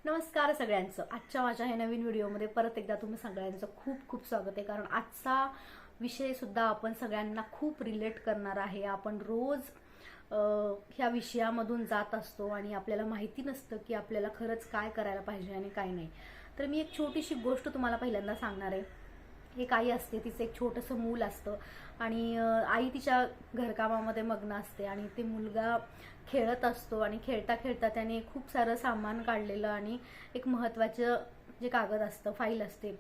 नमस्कार सगळ्यांचं. आजच्या माझ्या ह्या नवीन व्हिडिओमध्ये परत एकदा तुम्ही सगळ्यांचं खूप खूप स्वागत आहे. कारण आजचा विषय सुद्धा आपण सगळ्यांना खूप रिलेट करणार आहे. आपण रोज ह्या विषयामधून जात असतो आणि आपल्याला माहिती नसतं की आपल्याला खरंच काय करायला पाहिजे आणि काय नाही. तर मी एक छोटीशी गोष्ट तुम्हाला पहिल्यांदा सांगणार आहे. एक आई असते, तिचं एक छोटंसं मूल असतं आणि आई तिच्या घरकामामध्ये मग्न असते आणि ते मुलगा खेळत असतो आणि खेळता खेळता त्याने खूप सारं सामान काढलेलं आणि एक महत्त्वाचं जे कागद असतं, फाईल असते,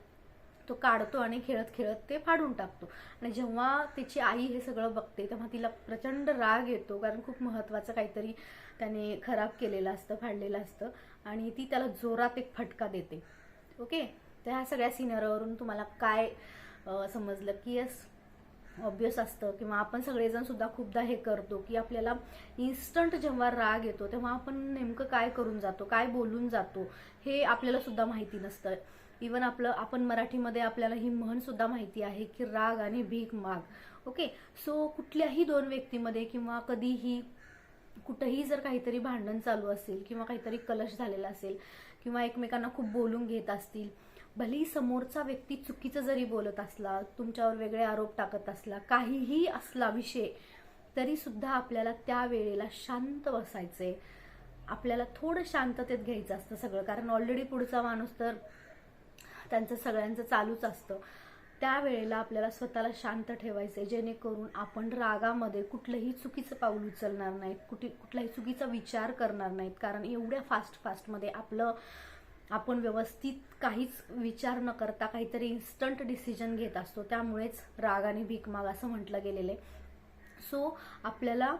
तो काढतो आणि खेळत खेळत ते फाडून टाकतो. आणि जेव्हा तिची आई हे सगळं बघते तेव्हा तिला प्रचंड राग येतो, कारण खूप महत्त्वाचं काहीतरी त्याने खराब केलेलं असतं, फाडलेलं असतं आणि ती त्याला जोरात एक फटका देते. ओके, तर ह्या सगळ्या सिनेरिओवरून तुम्हाला काय समजलं की यस, ऑब्वियस असतं किंवा आपण सगळेजण सुद्धा खूपदा हे करतो की आपल्याला इन्स्टंट जेव्हा राग येतो तेव्हा आपण नेमकं काय करून जातो, काय बोलून जातो हे आपल्याला सुद्धा माहिती नसतं. इवन आपण मराठीमध्ये आपल्याला ही म्हण सुद्धा माहिती आहे की राग आणि भीक माग. ओके, सो कुठल्याही दोन व्यक्तीमध्ये किंवा कधीही कुठेही जर काहीतरी भांडण चालू असेल किंवा काहीतरी कलश झालेला असेल किंवा एकमेकांना खूप बोलून घेत असतील, भलेही समोरचा व्यक्ती चुकीचं जरी बोलत असला, तुमच्यावर वेगळे आरोप टाकत असला, काहीही असला विषय, तरी सुद्धा आपल्याला त्या वेळेला शांत बसायचंय. आपल्याला थोडं शांततेत घ्यायचं असतं सगळं, कारण ऑलरेडी पुढचा माणूस तर त्यांचं सगळ्यांचं चालूच असतं. त्यावेळेला आपल्याला स्वतःला शांत ठेवायचंय, जेणेकरून आपण रागामध्ये कुठलंही चुकीचं पाऊल उचलणार नाहीत, कुठलाही चुकीचा विचार करणार नाहीत. कारण एवढ्या फास्टमध्ये आपण व्यवस्थित काहीच विचार न करता काहीतरी इन्स्टंट डिसिजन घेत असतो. त्यामुळेच राग आणि भीक माग असं म्हटलं गेलेलं आहे. सो आपल्याला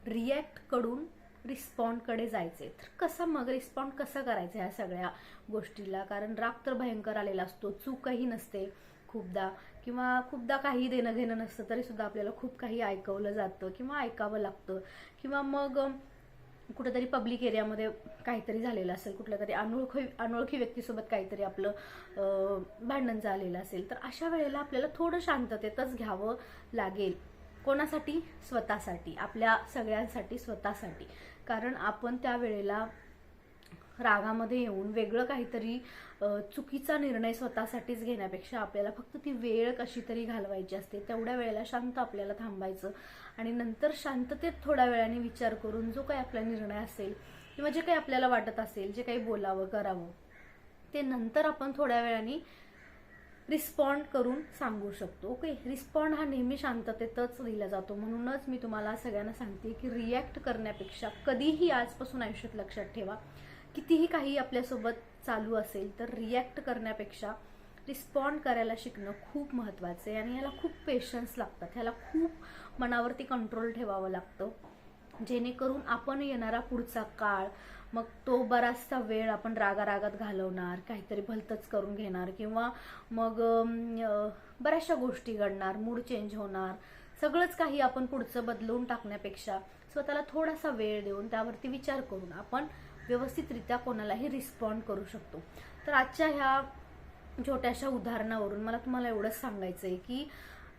रिॲक्ट कडून रिस्पॉन्डकडे जायचे. तर रिस्पॉन्ड कसं करायचं ह्या सगळ्या गोष्टीला, कारण राग तर भयंकर आलेला असतो, चूकही नसते खूपदा काही देणं घेणं नसतं, तरी सुद्धा आपल्याला खूप काही ऐकवलं जातं किंवा ऐकावं लागतं. किंवा मग कुठेतरी पब्लिक एरियामध्ये काहीतरी झालेलं असेल, कुठल्या तरी अनोळखी व्यक्तीसोबत काहीतरी आपलं भांडण झालेलं असेल, तर अशा वेळेला आपल्याला थोडं शांततेतच घ्यावं लागेल. कोणासाठी? स्वतःसाठी, आपल्या सगळ्यांसाठी, स्वतःसाठी. कारण आपण त्या वेळेला रागामध्ये येऊन वेगळं काहीतरी चुकीचा निर्णय स्वतःसाठीच घेण्यापेक्षा आपल्याला फक्त ती वेळ कशी तरी घालवायची असते. तेवढ्या वेळेला शांत आपल्याला थांबायचं आणि नंतर शांततेत थोड्या वेळाने विचार करून जो काही आपला निर्णय असेल किंवा जे काही आपल्याला वाटत असेल, जे काही बोलावं करावं, ते नंतर आपण थोड्या वेळाने रिस्पॉन्ड करून सांगू शकतो. ओके, रिस्पॉन्ड हा नेहमी शांततेतच दिला जातो. म्हणूनच मी तुम्हाला सगळ्यांना सांगते की रिॲक्ट करण्यापेक्षा कधीही आजपासून आयुष्यात लक्षात ठेवा, कितीही काही आपल्यासोबत चालू असेल तर रिॲक्ट करण्यापेक्षा रिस्पॉन्ड करायला शिकणं खूप महत्त्वाचं आहे. आणि याला खूप पेशन्स लागतात, ह्याला खूप मनावरती कंट्रोल ठेवावं लागतं, जेणेकरून आपण येणारा पुढचा काळ, मग तो बराचसा वेळ आपण रागारागात घालवणार, काहीतरी भलतच करून घेणार किंवा मग बऱ्याचशा गोष्टी घडणार, मूड चेंज होणार, सगळंच काही आपण पुढचं बदलून टाकण्यापेक्षा स्वतःला थोडासा वेळ देऊन त्यावरती विचार करून आपण व्यवस्थितरित्या कोणालाही रिस्पॉन्ड करू शकतो. तर आजच्या ह्या छोट्याशा उदाहरणावरून मला तुम्हाला एवढंच सांगायचं आहे की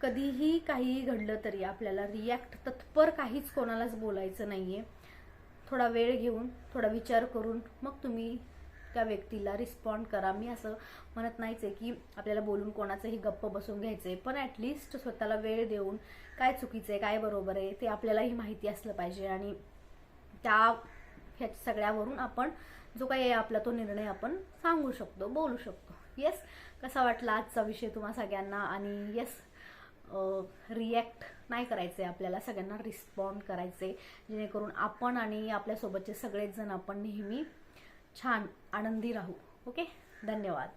कधीही काही घडलं तरी आपल्याला रिॲक्ट तत्पर काहीच कोणालाच बोलायचं नाहीये. थोडा वेळ घेऊन, थोडा विचार करून मग तुम्ही त्या व्यक्तीला रिस्पॉन्ड करा. मी असं म्हणत नाहीच आहे की आपल्याला बोलून कोणाचंही गप्प बसून घ्यायचंय, पण ॲटलिस्ट स्वतःला वेळ देऊन काय चुकीचं आहे, काय बरोबर आहे ते आपल्यालाही माहिती असलं पाहिजे. आणि ह्या सगळ्यावरून आपण जो काही आहे आपला तो निर्णय आपण सांगू शकतो, बोलू शकतो. येस, कसा वाटला आजचा विषय तुम्हा सगळ्यांना? आणि येस, रिॲक्ट नाही करायचंय आपल्याला, सगळ्यांना रिस्पॉन्ड करायचे, जेणेकरून आपण आणि आपल्यासोबतचे सगळेच जण आपण नेहमी छान आनंदी राहू. ओके, धन्यवाद.